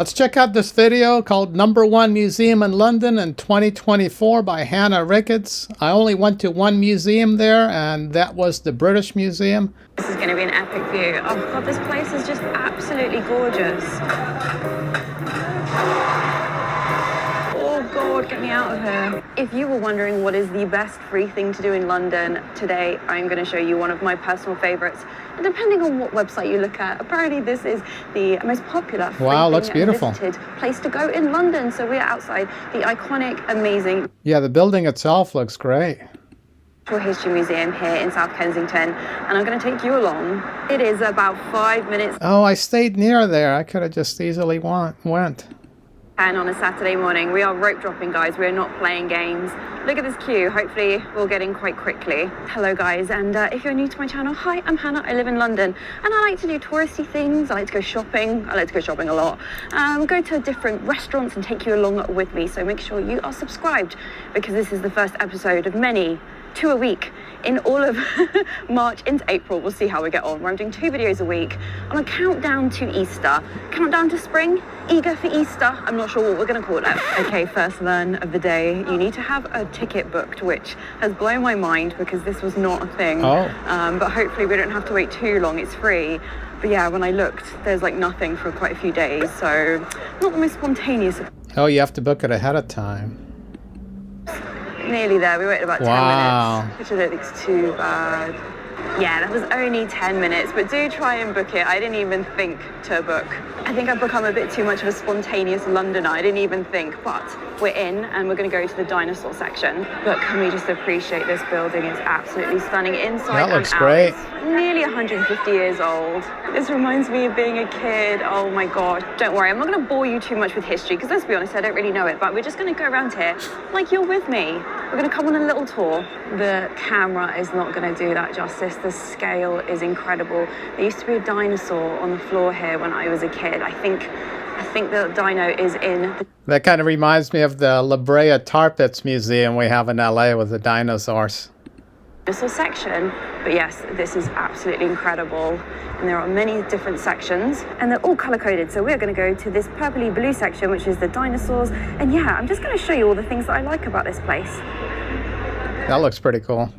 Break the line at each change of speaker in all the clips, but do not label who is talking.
Let's check out this video called Number One Museum in London in 2024 by Hannah Ricketts. I only went to one museum there, and that was the British Museum.
This is going to be an epic view. Oh God, this place is just absolutely gorgeous. Oh God, get me out of here. If you were wondering what is the best free thing to do in London, today I'm going to show you one of my personal favorites. And depending on what website you look at, apparently this is the most popular
looks beautiful.
visited place to go in London. So we're outside the iconic, amazing
Yeah, the building itself looks great.
Natural History Museum here in South Kensington, and I'm going to take you along. It is about 5 minutes.
Oh, I stayed near there. I could have just easily went.
And on a Saturday morning, we are rope dropping, guys. We are not playing games. Look at this queue. Hopefully we'll get in quite quickly. Hello guys, and if you're new to my channel, hi, I'm Hannah. I live in London, and I like to do touristy things. I like to go shopping. I like to go shopping a lot. Go to different restaurants and take you along with me. So make sure you are subscribed, because this is the first episode of many, 2 a week, in all of March into April. We'll see how we get on. Where I'm doing 2 videos a week on a countdown to Easter, countdown to spring, eager for Easter. I'm not sure what we're going to call it. Okay, first learn of the day. You need to have a ticket booked, which has blown my mind because this was not a thing. But hopefully we don't have to wait too long. It's free. But yeah, when I looked, there's like nothing for quite a few days. So not the most spontaneous.
Oh, you have to book it ahead of time.
Nearly there. We waited about 10
Wow.
minutes, which I don't think is too bad. Yeah, that was only 10 minutes, but do try and book it. I didn't even think to book. I think I've become a bit too much of a spontaneous Londoner. I didn't even think, but we're in and we're going to go to the dinosaur section. But can we just appreciate this building? It's absolutely stunning inside
That looks
and out.
great.
It's nearly 150 years old. This reminds me of being a kid. Oh my God. Don't worry, I'm not going to bore you too much with history, because let's be honest, I don't really know it, but we're just going to go around here like you're with me. We're going to come on a little tour. The camera is not going to do that justice. The scale is incredible. There used to be a dinosaur on the floor here when I was a kid. I think the dino is in the
That kind of reminds me of the La Brea Tar Pits Museum we have in LA with the dinosaurs.
dinosaur section. But yes, this is absolutely incredible. And there are many different sections, and they're all color-coded. So we're going to go to this purpley blue section, which is the dinosaurs. And yeah, I'm just going to show you all the things that I like about this place.
That looks pretty cool.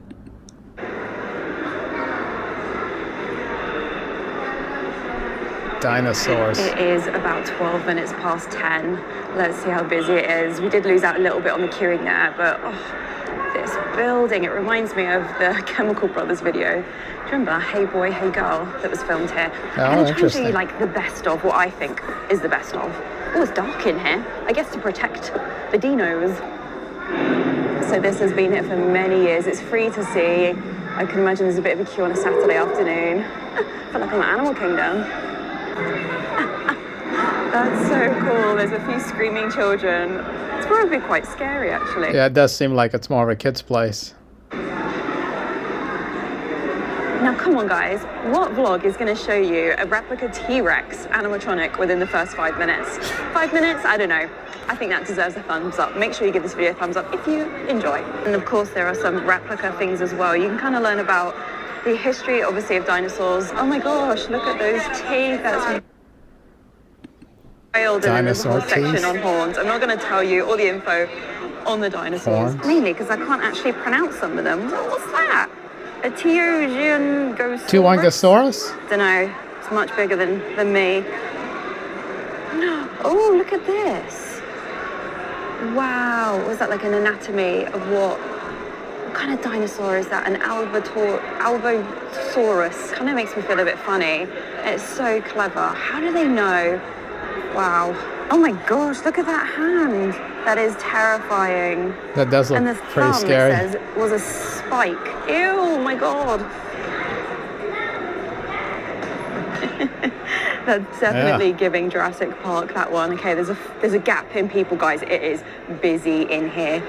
Dinosaurs.
It is about 12 minutes past 10. Let's see how busy it is. We did lose out a little bit on the queuing there, but this building, it reminds me of the Chemical Brothers video. Do you remember Hey Boy, Hey Girl that was filmed here?
Oh,
I'm going to try and show
interesting.
you like the best of what I think is the best of. Oh, it's dark in here. I guess to protect the dinos. So this has been here for many years. It's free to see. I can imagine there's a bit of a queue on a Saturday afternoon. I feel like I'm at Animal Kingdom. That's so cool. There's a few screaming children. It's probably quite scary, actually.
Yeah, it does seem like it's more of a kid's place.
Now, come on, guys. What vlog is going to show you a replica T-Rex animatronic within the first 5 minutes? 5 minutes? I don't know. I think that deserves a thumbs up. Make sure you give this video a thumbs up if you enjoy. And of course, there are some replica things as well. You can kind of learn about the history, obviously, of dinosaurs. Oh my gosh, look at those teeth. That's wild. And then there's a whole
Dinosaur teeth.
section on horns. I'm not going to tell you all the info on the dinosaurs.
Horns.
Mainly because I can't actually pronounce some of them. What's that? A Teogongosaurus?
Tuangosaurus?
Don't know. It's much bigger than me. Oh, look at this. Wow. Was that like an anatomy of what kind of dinosaur is that? An Albosaurus. Kind of makes me feel a bit funny. It's so clever. How do they know? Wow. Oh my gosh, look at that hand. That is terrifying.
That does look
And the
pretty
thumb,
scary.
it says, was a spike. Ew, my God. That's definitely giving Jurassic Park, that one. Okay, there's a gap in people, guys. It is busy in here.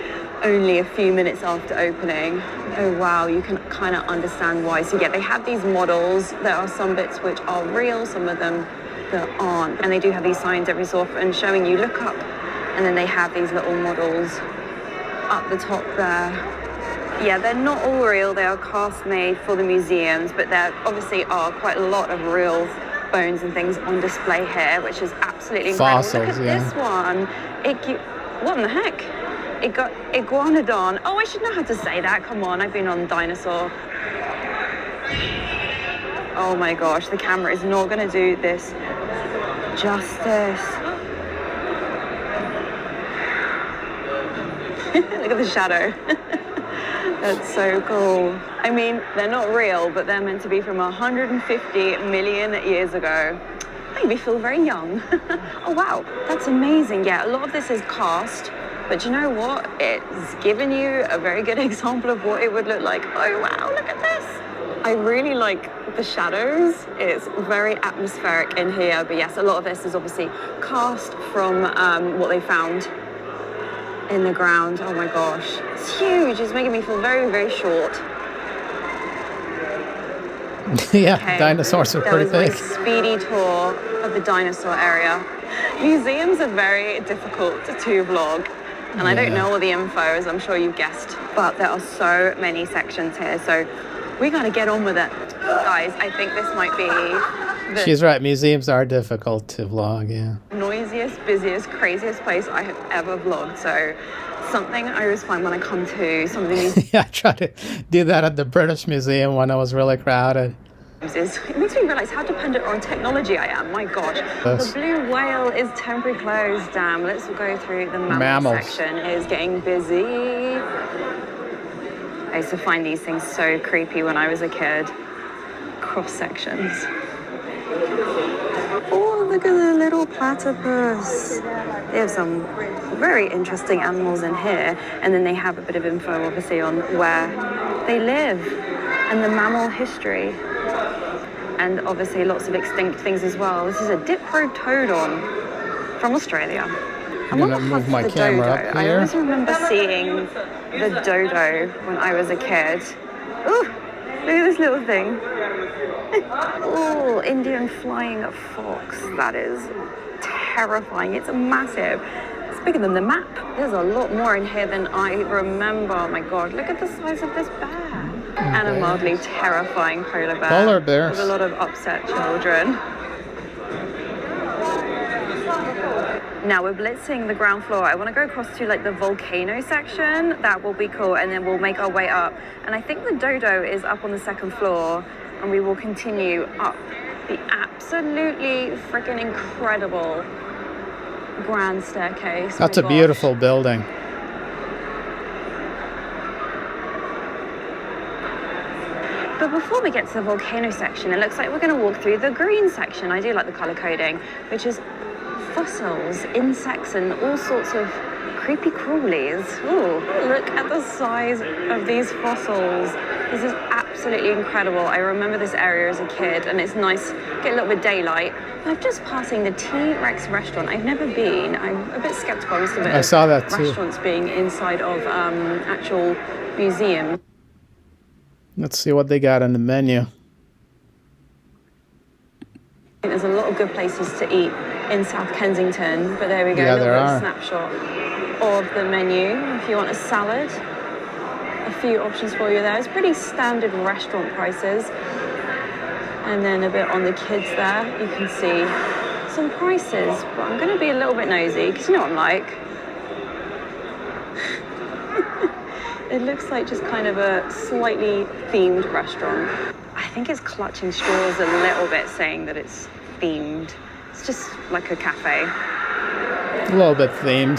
Only a few minutes after opening. Oh wow, you can kind of understand why. So yeah, they have these models. There are some bits which are real, some of them that aren't. And they do have these signs every so often showing you look up, and then they have these little models up the top there. Yeah, they're not all real. They are cast made for the museums, but there obviously are quite a lot of real bones and things on display here, which is absolutely incredible.
Fossils,
Look at
yeah.
this one. What in the heck? It got iguanodon. Oh, I should know how to say that. Come on, I've been on dinosaur. Oh my gosh, the camera is not going to do this justice. Look at the shadow. That's so cool. I mean, they're not real, but they're meant to be from 150 million years ago. Made me feel very young. Oh wow, that's amazing. Yeah, a lot of this is cast, but you know what? It's given you a very good example of what it would look like. Oh wow, look at this. I really like the shadows. It's very atmospheric in here, but yes, a lot of this is obviously cast from what they found in the ground. Oh my gosh, it's huge. It's making me feel very, very short.
Yeah,
Okay,
dinosaurs are
that
pretty
was my
big.
speedy tour of the dinosaur area. Museums are very difficult to vlog, and I don't
Yeah.
know all the info, as I'm sure you've guessed, but there are so many sections here, so we gotta get on with it. Guys, I think this might be the
She's right. Museums are difficult to vlog. Yeah.
noisiest, busiest, craziest place I have ever vlogged, so something I always find when I come to some of these
Yeah, I tried to do that at the British Museum when it was really crowded.
is it makes me realize how dependent on technology I am. My gosh.
Yes.
The blue whale is temporarily closed. Damn. Let's go through the mammal
Mammals.
section. It is getting busy. I used to find these things so creepy when I was a kid. Cross sections. Oh, look at the little platypus. They have some very interesting animals in here, and then they have a bit of info obviously on where they live and the mammal history. And obviously lots of extinct things as well. This is a Diprotodon from Australia.
I'm gonna move my camera up
I
here.
always remember seeing the dodo when I was a kid. Ooh, look at this little thing. Oh, Indian flying fox. That is terrifying. It's massive. It's bigger than the map. There's a lot more in here than I remember. Oh my God, look at the size of this bear. And a mildly terrifying polar bear.
Polar bears.
With a lot of upset children. Now we're blitzing the ground floor. I want to go across to like the volcano section. That will be cool, and then we'll make our way up. And I think the dodo is up on the second floor, and we will continue up the absolutely freaking incredible grand staircase.
That's
My
a
gosh.
beautiful building.
But before we get to the volcano section, it looks like we're going to walk through the green section. I do like the color coding, which is fossils, insects, and all sorts of creepy crawlies. Ooh, look at the size of these fossils. This is absolutely incredible. I remember this area as a kid, and it's nice to get a little bit of daylight. I'm just passing the T-Rex restaurant. I've never been. I'm a bit skeptical, I must admit,
I saw that
of
too.
restaurants being inside of actual museums.
Let's see what they got on the menu.
There's a lot of good places to eat in South Kensington, but there we go,
Yeah,
a little
there
bit
are.
of snapshot of the menu. If you want a salad, a few options for you there. It's pretty standard restaurant prices. And then a bit on the kids there, you can see some prices, but I'm gonna be a little bit nosy, because you know what I'm like. It looks like just kind of a slightly themed restaurant. I think it's clutching straws a little bit, saying that it's themed. It's just like a cafe.
A little bit themed.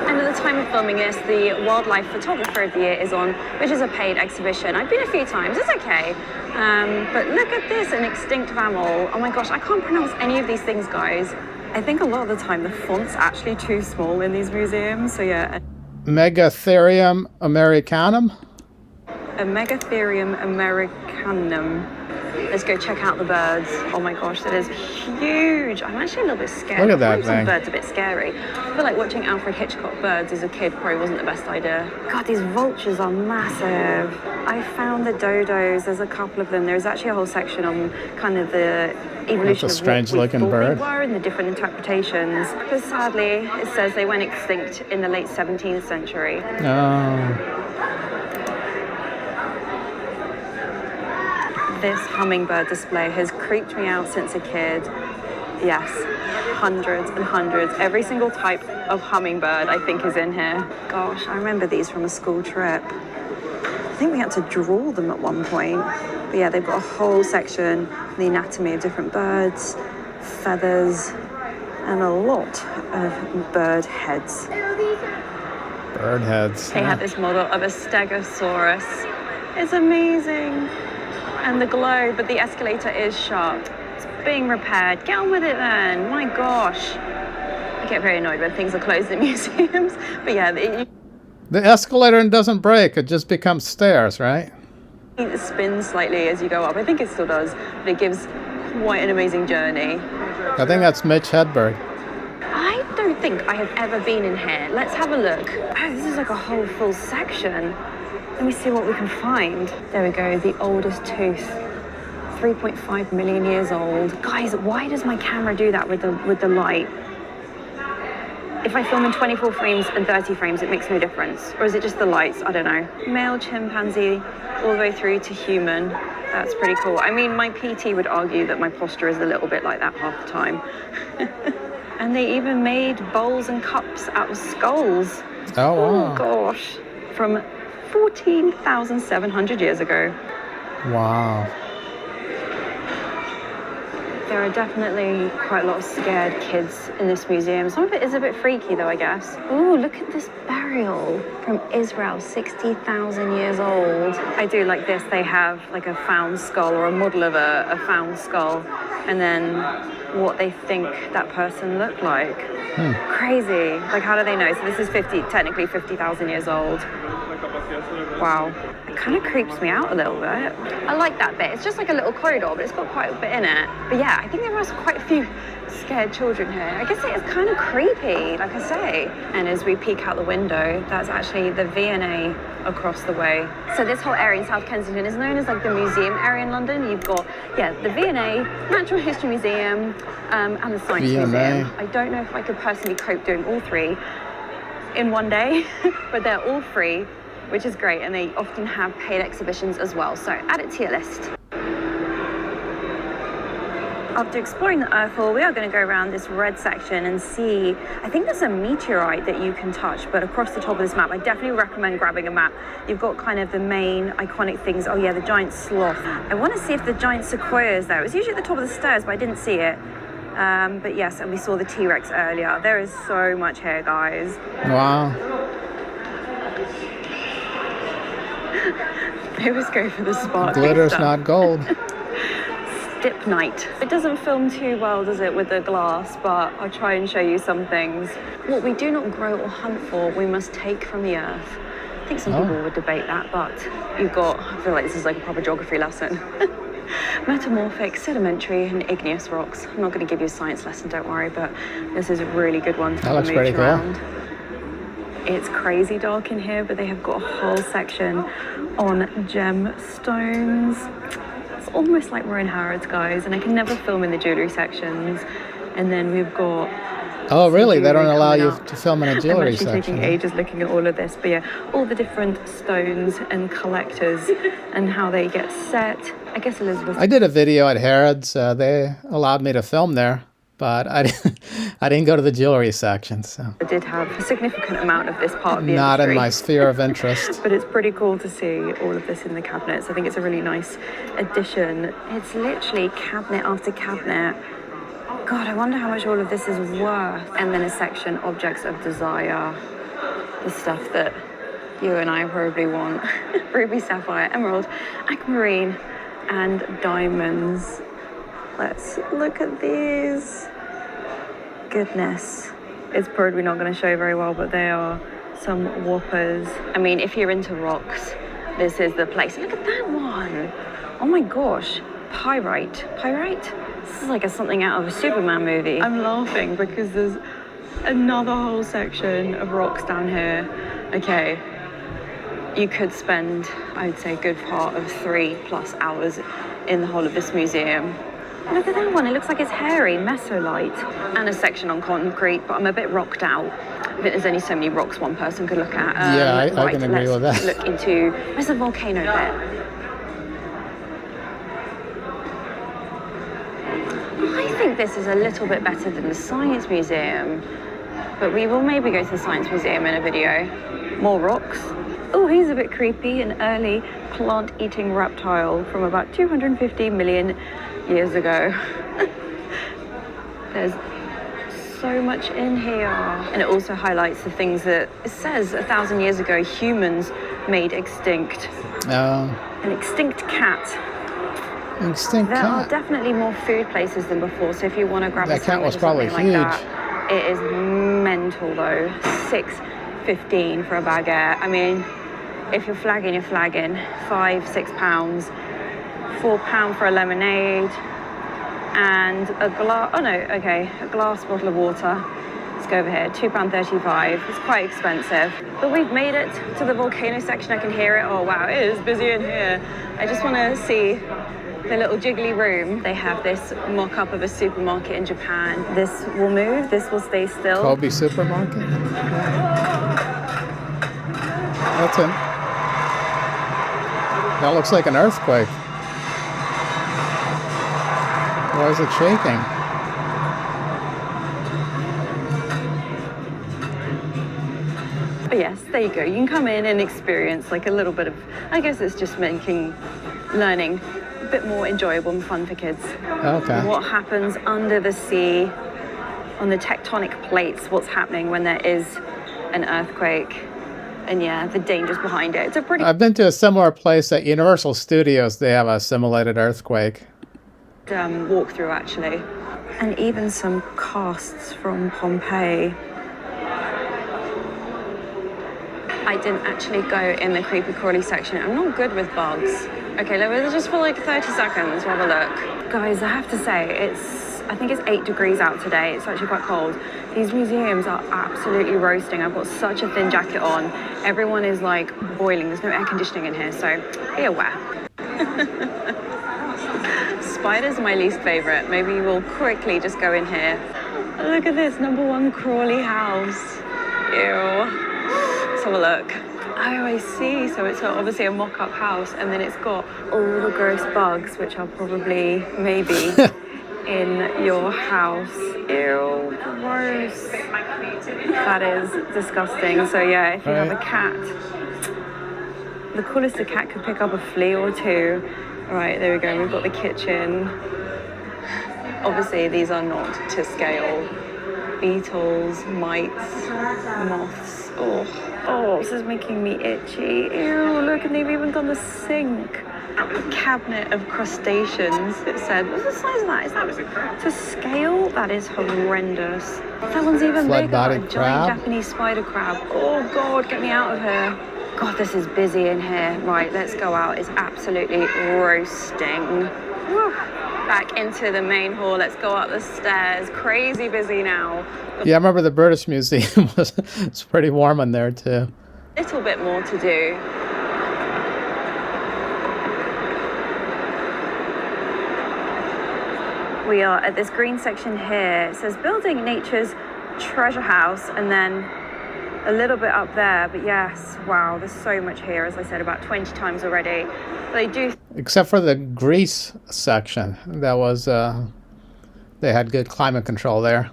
And at the time of filming this, the Wildlife Photographer of the Year is on, which is a paid exhibition. I've been a few times, it's okay. But look at this, an extinct mammal. Oh my gosh, I can't pronounce any of these things, guys. I think a lot of the time the font's actually too small in these museums, so yeah.
Megatherium americanum.
A Megatherium americanum. Let's go check out the birds. Oh my gosh, that is huge. I'm actually a little bit scared.
Look at that
I find some
thing.
birds a bit scary. I feel like watching Alfred Hitchcock birds as a kid probably wasn't the best idea. God, these vultures are massive. I found the dodos. There's a couple of them. There's actually a whole section on kind of the evolution
That's a
of what we
strange-looking
thought
bird.
they were and the different interpretations. But sadly, it says they went extinct in the late 17th century.
Oh,
This hummingbird display has creeped me out since a kid. Yes, hundreds and hundreds. Every single type of hummingbird I think is in here. Gosh, I remember these from a school trip. I think we had to draw them at one point. But yeah, they've got a whole section, the anatomy of different birds, feathers, and a lot of bird heads.
Bird heads.
They have this model of a stegosaurus. It's amazing. And the globe, but the escalator is shut. It's being repaired. Get on with it then. My gosh. I get very annoyed when things are closed in museums. But yeah,
The escalator doesn't break, it just becomes stairs, right?
it spins slightly as you go up. I think it still does, but it gives quite an amazing journey.
I think that's Mitch Hedberg.
I don't think I have ever been in here. Let's have a look. Oh, this is like a whole full section. Let me see what we can find. There we go, the oldest tooth. 3.5 million years old. Guys, why does my camera do that with the light? If I film in 24 frames and 30 frames, it makes no difference. Or is it just the lights? I don't know. Male chimpanzee all the way through to human. That's pretty cool. I mean, my PT would argue that my posture is a little bit like that half the time. And they even made bowls and cups out of skulls.
Oh, wow.
Oh gosh. From 14,700 years ago.
Wow.
There are definitely quite a lot of scared kids in this museum. Some of it is a bit freaky though, I guess. Ooh, look at this burial from Israel, 60,000 years old. I do like this. They have like a found skull or a model of a found skull, and then what they think that person looked like. Crazy. Like, how do they know? So this is technically 50,000 years old. Wow. It kind of creeps me out a little bit. I like that bit. It's just like a little corridor, but it's got quite a bit in it. But yeah, I think there was quite a few scared children here. I guess it is kind of creepy, like I say. And as we peek out the window, that's actually the V&A across the way. So this whole area in South Kensington is known as like the museum area in London. You've got, yeah, the V&A, Natural History Museum, and the Science Museum. I don't know if I could personally cope doing all three in one day, but they're all free, which is great, and they often have paid exhibitions as well, so add it to your list. After exploring the Earth Hall, we are going to go around this red section and see, I think there's a meteorite that you can touch, but across the top of this map, I definitely recommend grabbing a map. You've got kind of the main iconic things. Oh yeah, the giant sloth. I want to see if the giant sequoia is there. It was usually at the top of the stairs, but I didn't see it. But yes, and we saw the T-Rex earlier. There is so much here, guys.
Wow.
They always go for the spot.
Glitter's not gold.
Stipnite. It doesn't film too well, does it, with the glass, but I'll try and show you some things. What we do not grow or hunt for, we must take from the earth. I think some people would debate that, but you've got, I feel like this is like a proper geography lesson. Metamorphic, sedimentary, and igneous rocks. I'm not going to give you a science lesson, don't worry, but this is a really good one to
That looks pretty cool.
around. It's crazy dark in here, but they have got a whole section on gemstones. It's almost like we're in Harrods, guys, and I can never film in the jewellery sections. And then we've got...
Oh, really? They don't
jewellery
allow you
coming up.
to film in a jewellery
I'm actually
section?
taking ages looking at all of this, but yeah, all the different stones and collectors and how they get set. I guess Elizabeth...
I did a video at Harrods. They allowed me to film there, but I didn't go to the jewellery section, so...
I did have a significant amount of this part of the
Not
industry.
in my sphere of interest.
But it's pretty cool to see all of this in the cabinets. I think it's a really nice addition. It's literally cabinet after cabinet. God, I wonder how much all of this is worth. And then a section, objects of desire. The stuff that you and I probably want. Ruby, sapphire, emerald, aquamarine, and diamonds. Let's look at these. Goodness. It's probably not going to show very well, but they are some whoppers. I mean, if you're into rocks, this is the place. Look at that one. Oh my gosh. Pyrite. Pyrite? This is like something out of a Superman movie. I'm laughing because there's another whole section of rocks down here. Okay. You could spend, I'd say, a good part of 3+ hours in the whole of this museum. Look at that one, it looks like it's hairy, mesolite. And a section on concrete, but I'm a bit rocked out. I think there's only so many rocks one person could look at.
Yeah, I can agree with that.
Look into, where's the volcano bit? think this is a little bit better than the Science Museum, but we will maybe go to the Science Museum in a video. More rocks. Oh, he's a bit creepy, an early plant-eating reptile from about 250 million years ago. There's so much in here. And it also highlights the things that it says 1,000 years ago humans made extinct. An extinct cat.
Extinct
There are
cat.
definitely more food places than before, so if you want to grab
That
a
cat
sandwich
was
or
probably
something like
huge.
that, it is mental though. $6.15 for a baguette. I mean, if you're flagging, you're flagging. £5-6, £4 for a lemonade, and a glass. Oh no, okay, a glass bottle of water. Let's go over here. £2.35. It's quite expensive, but we've made it to the volcano section. I can hear it. Oh wow, it is busy in here. I just want to see the little jiggly room. They have this mock-up of a supermarket in Japan. This will move. This will stay still.
Kobe Supermarket. That's it. That looks like an earthquake. Why is it shaking?
But yes, there you go. You can come in and experience like a little bit of, I guess it's just making learning a bit more enjoyable and fun for kids.
Okay.
What happens under the sea, on the tectonic plates, what's happening when there is an earthquake, and yeah, the dangers behind it. It's a pretty
I've been to a similar place at Universal Studios. They have a simulated earthquake.
walkthrough actually. And even some casts from Pompeii. I didn't actually go in the creepy crawly section. I'm not good with bugs. Okay, let's just for like 30 seconds have a look. Guys, I have to say, I think it's 8 degrees out today. It's actually quite cold. These museums are absolutely roasting. I've got such a thin jacket on. Everyone is like boiling. There's no air conditioning in here, so be aware. Spiders are my least favorite. Maybe we'll quickly just go in here. Look at this, #1 crawly house. Ew. Let's have a look. Oh, I see. So it's obviously a mock-up house, and then it's got all the gross bugs, which are probably maybe in your house. Ew, gross. That is disgusting. So yeah, if you have a cat, the coolest a cat could pick up a flea or two. All right, there we go. We've got the kitchen. Obviously, these are not to scale. Beetles, mites, moths. Oh, this is making me itchy. Ew, look, and they've even done the sink. A cabinet of crustaceans, it said. What's the size of that? Is that to scale? That is horrendous. That one's even bigger. A
Flood-bodied crab.
giant Japanese spider crab. Oh, God, get me out of here. God, this is busy in here. Right, let's go out. It's absolutely roasting. Whew. Back into the main hall. Let's go up the stairs. Crazy busy now.
Yeah, I remember the British Museum it's pretty warm in there too.
Little bit more to do. We are at this green section here. It says building nature's treasure house, and then a little bit up there. But yes, wow, there's so much here, as I said about 20 times already. They do.
Except for the Greece section. That was, they had good climate control there.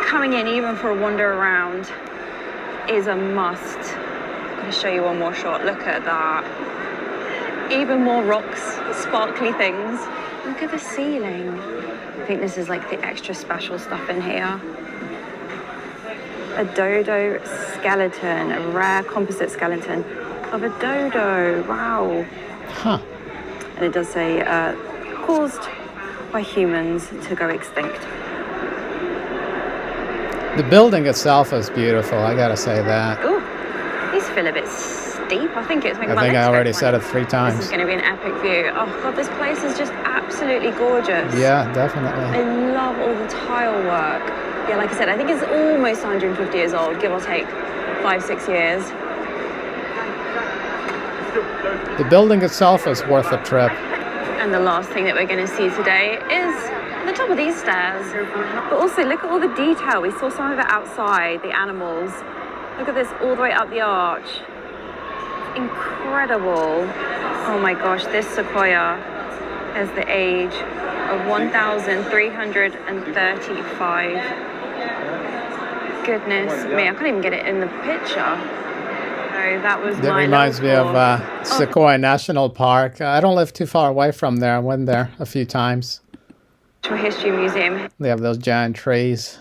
Coming in even for a wander around is a must. I'm going to show you one more shot. Look at that. Even more rocks, sparkly things. Look at the ceiling. I think this is like the extra special stuff in here. A dodo skeleton, a rare composite skeleton of a dodo. Wow.
Huh.
And it does say caused by humans to go extinct.
The building itself is beautiful, I gotta say that.
Ooh, these feel a bit steep. I think it's making my
I think
legs
I already
go
said it
funny.
3 times.
This is going to be an epic view. Oh God, this place is just absolutely gorgeous.
Yeah, definitely.
I love all the tile work. Yeah, like I said, I think it's almost 150 years old, give or take 5-6 years.
The building itself is worth a trip.
And the last thing that we're going to see today is the top of these stairs. But also look at all the detail. We saw some of it outside, the animals. Look at this all the way up the arch. Incredible. Oh my gosh, this sequoia has the age of 1,335. Goodness me, I can't even get it in the picture. So that was
That
my
reminds me
level
of
four.
Sequoia National Park. I don't live too far away from there. I went there a few times.
Natural History Museum
They have those giant trees.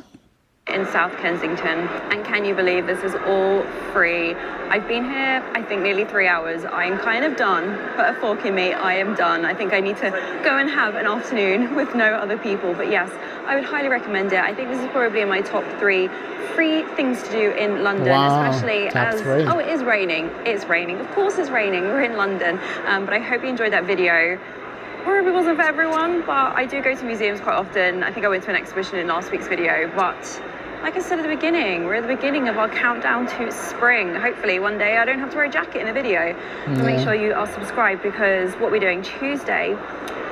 in South Kensington. And can you believe this is all free? I've been here, I think, nearly 3 hours. I'm kind of done. Put a fork in me, I am done. I think I need to go and have an afternoon with no other people. But yes, I would highly recommend it. I think this is probably in my top 3 free things to do in London,
Wow,
especially
top
as...
3.
Oh, it is raining. It's raining. Of course it's raining. We're in London. But I hope you enjoyed that video. Probably wasn't for everyone, but I do go to museums quite often. I think I went to an exhibition in last week's video, but like I said at the beginning, we're at the beginning of our countdown to spring. Hopefully one day I don't have to wear a jacket in the video. So make sure you are subscribed, because what we're doing Tuesday,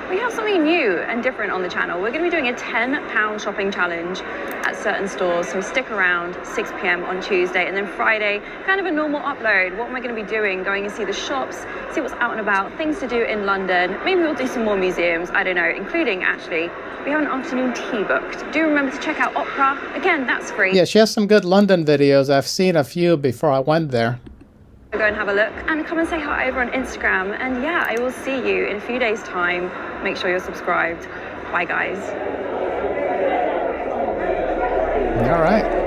we have something new and different on the channel. We're going to be doing a £10 shopping challenge at certain stores. So stick around, 6 p.m. on Tuesday, and then Friday, kind of a normal upload. What am I going to be doing? Going and see the shops, see what's out and about, things to do in London. Maybe we'll do some more museums, I don't know, including actually, we have an afternoon tea booked. Do remember to check out Opera. Again, that's free.
Yeah, she has some good London videos. I've seen a few before I went there.
Go and have a look and come and say hi over on Instagram. And yeah, I will see you in a few days' time. Make sure you're subscribed. Bye, guys.
All right.